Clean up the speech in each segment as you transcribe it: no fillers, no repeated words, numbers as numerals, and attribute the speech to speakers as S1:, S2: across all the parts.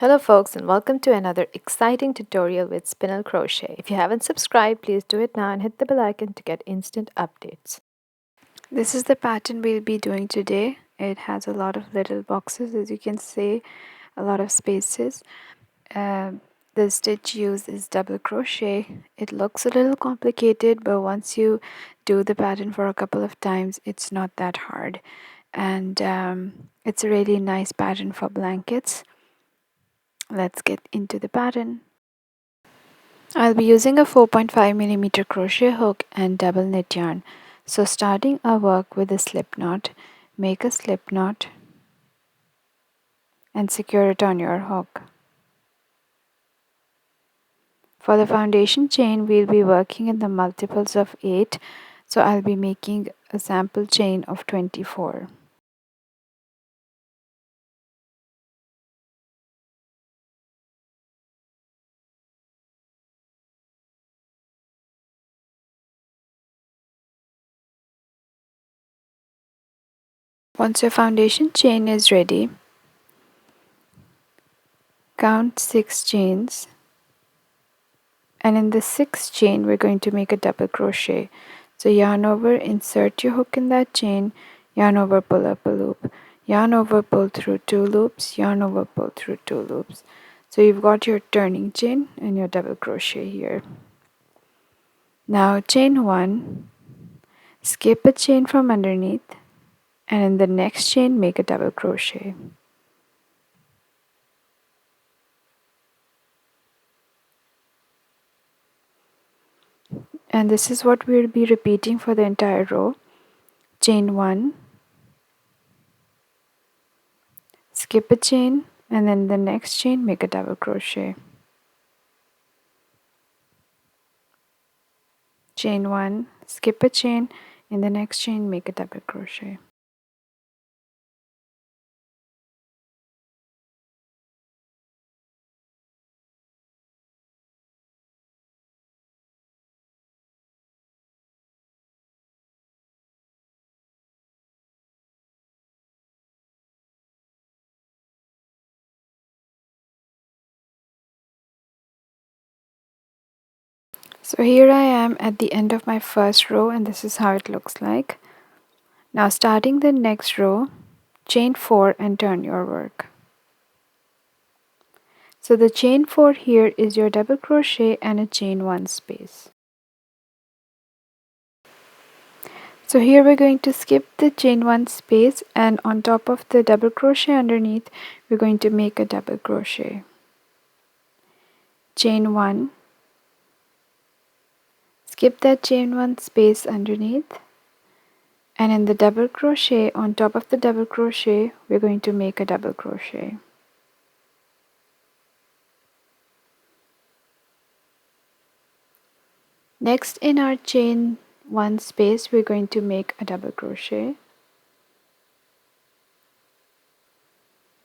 S1: Hello folks and welcome to another exciting tutorial with Spinel Crochet. If you haven't subscribed, please do it now and hit the bell icon to get instant updates. This is the pattern we'll be doing today. It has a lot of little boxes, as you can see, a lot of spaces. The stitch used is double crochet. It looks a little complicated, but once you do the pattern for a couple of times, it's not that hard. And it's a really nice pattern for blankets. Let's get into the pattern. I'll be using a 4.5mm crochet hook and double knit yarn. So starting our work with a slip knot, make a slip knot and secure it on your hook. For the foundation chain, we'll be working in the multiples of 8. So I'll be making a sample chain of 24. Once your foundation chain is ready, count 6 chains, and in the 6th chain we're going to make a double crochet. So yarn over, insert your hook in that chain, yarn over, pull up a loop, yarn over, pull through 2 loops, yarn over, pull through 2 loops. So you've got your turning chain and your double crochet here. Now chain 1, skip a chain from underneath, and in the next chain make a double crochet. And this is what we'll be repeating for the entire row. Chain 1, skip a chain, and then the next chain make a double crochet. Chain 1, skip a chain, in the next chain make a double crochet. So here I am at the end of my first row, and this is how it looks like. Now starting the next row, chain 4 and turn your work. So the chain 4 here is your double crochet and a chain 1 space. So here we're going to skip the chain 1 space, and on top of the double crochet underneath we're going to make a double crochet. Chain 1, skip that chain 1 space underneath, and in the double crochet on top of the double crochet we're going to make a double crochet. Next, in our chain 1 space we're going to make a double crochet.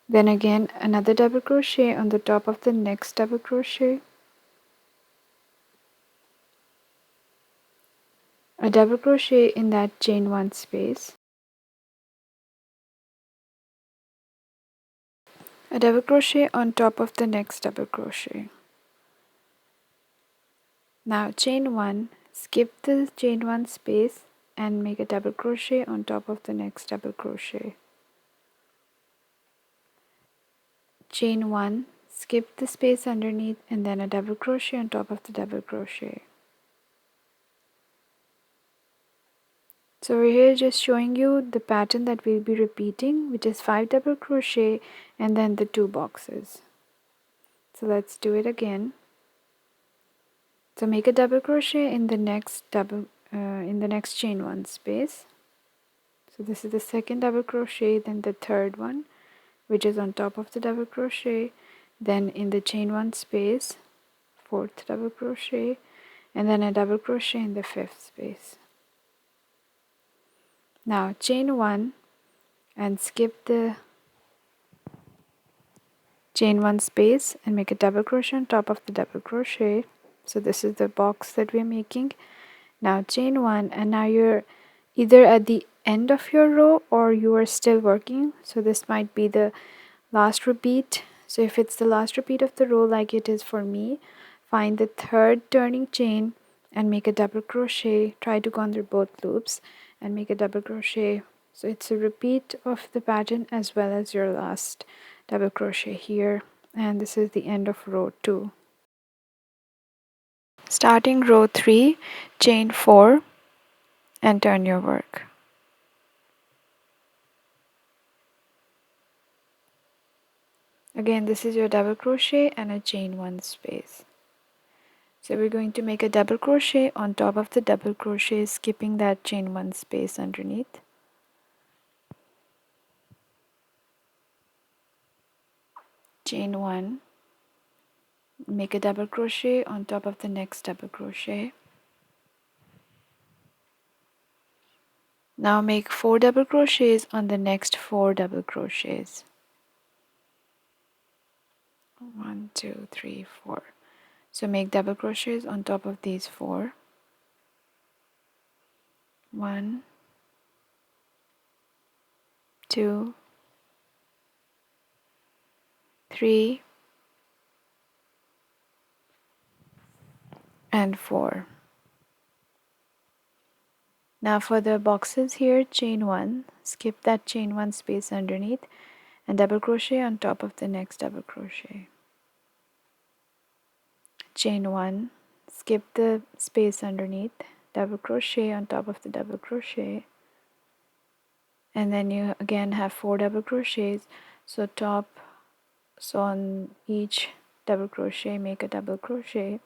S1: Then again another double crochet on the top of the next double crochet, a double crochet in that chain 1 space, a double crochet on top of the next double crochet. Now chain 1, skip the chain 1 space and make a double crochet on top of the next double crochet. Chain 1, skip the space underneath, and then a double crochet on top of the double crochet. So we're here just showing you the pattern that we'll be repeating, which is 5 double crochet and then the 2 boxes. So let's do it again. So make a double crochet in the next chain 1 space. So this is the second double crochet, then the third one, which is on top of the double crochet, then in the chain 1 space, fourth double crochet, and then a double crochet in the 5th space. Now chain 1 and skip the chain 1 space and make a double crochet on top of the double crochet. So this is the box that we're making. Now chain 1, and now you're either at the end of your row or you are still working. So this might be the last repeat. So if it's the last repeat of the row like it is for me, find the third turning chain and make a double crochet. Try to go under both loops and make a double crochet. So it's a repeat of the pattern as well as your last double crochet here, and this is the end of row 2. Starting row 3, chain 4 and turn your work. Again, this is your double crochet and a chain 1 space. So we're going to make a double crochet on top of the double crochet, skipping that chain 1 space underneath. Chain 1, make a double crochet on top of the next double crochet. Now make 4 double crochets on the next 4 double crochets. 1, 2, 3, 4. So make double crochets on top of these 4. 1, 2, 3, and 4. Now for the boxes here, chain 1, skip that chain 1 space underneath and double crochet on top of the next double crochet. Chain 1, skip the space underneath, double crochet on top of the double crochet, and then you again have 4 double crochets. So on each double crochet make a double crochet.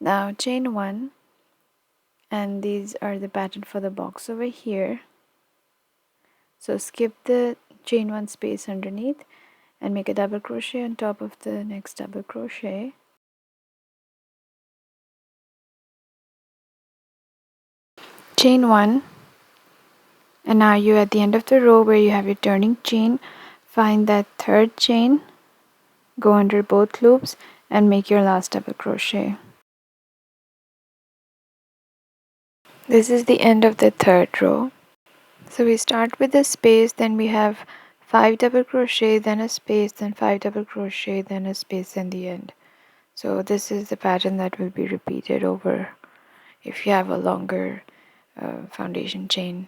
S1: Now chain 1, and these are the pattern for the box over here. So skip the chain 1 space underneath and make a double crochet on top of the next double crochet. Chain 1, and now you're at the end of the row where you have your turning chain. Find that third chain, go under both loops and make your last double crochet. This is the end of the third row. So we start with a space, then we have 5 double crochet, then a space, then 5 double crochet, then a space in the end. So this is the pattern that will be repeated over if you have a longer foundation chain.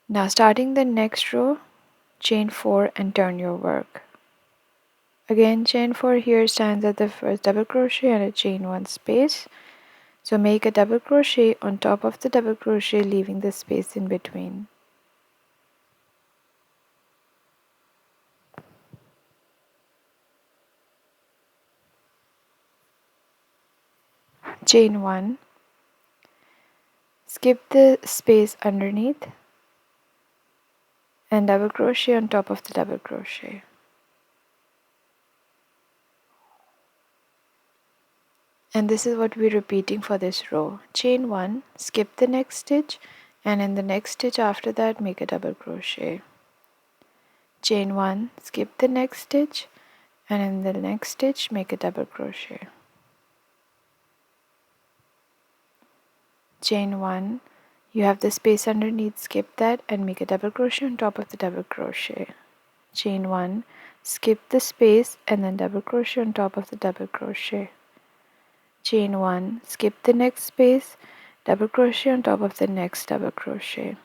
S1: Now starting the next row, chain 4 and turn your work. Again, chain 4 here stands at the first double crochet and a chain 1 space. So make a double crochet on top of the double crochet, leaving the space in between. Chain 1, skip the space underneath and double crochet on top of the double crochet. And this is what we're repeating for this row. Chain 1, skip the next stitch, and in the next stitch after that make a double crochet. Chain 1, skip the next stitch, and in the next stitch make a double crochet. Chain 1, you have the space underneath, skip that and make a double crochet on top of the double crochet. Chain 1, skip the space and then double crochet on top of the double crochet. Chain 1, skip the next space, double crochet on top of the next double crochet.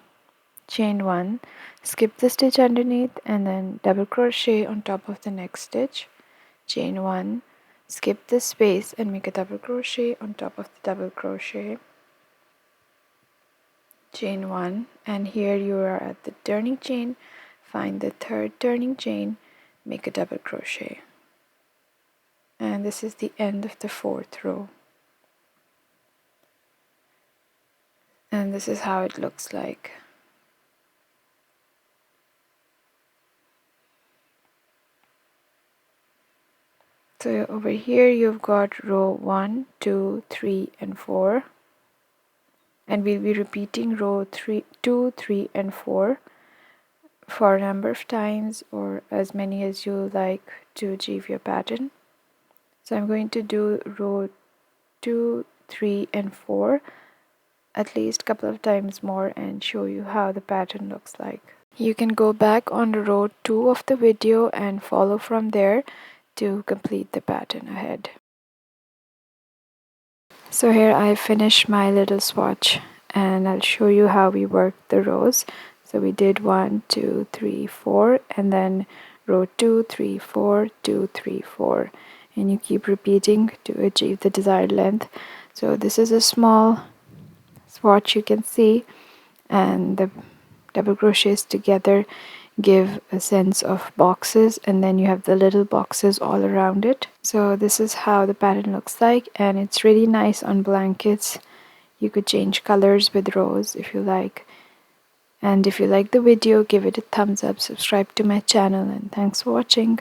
S1: Chain 1, skip the stitch underneath and then double crochet on top of the next stitch. Chain 1, skip the space and make a double crochet on top of the double crochet. Chain 1, and here you are at the turning chain. Find the third turning chain, make a double crochet, and this is the end of the fourth row, and this is how it looks like. So over here you've got row 1, 2, 3 and 4, and we'll be repeating row 2, 3 and 4 for a number of times or as many as you like to achieve your pattern. So I'm going to do row 2, 3 and 4 at least a couple of times more and show you how the pattern looks like. You can go back on row 2 of the video and follow from there to complete the pattern ahead. So here I finished my little swatch and I'll show you how we worked the rows. So we did 1, 2, 3, 4 and then row 2, 3, 4, 2, 3, 4 and you keep repeating to achieve the desired length. So this is a small swatch you can see, and the double crochets together give a sense of boxes, and then you have the little boxes all around it. So this is how the pattern looks like, and it's really nice on blankets. You could change colors with rows if you like. And if you like the video, give it a thumbs up, subscribe to my channel, and thanks for watching.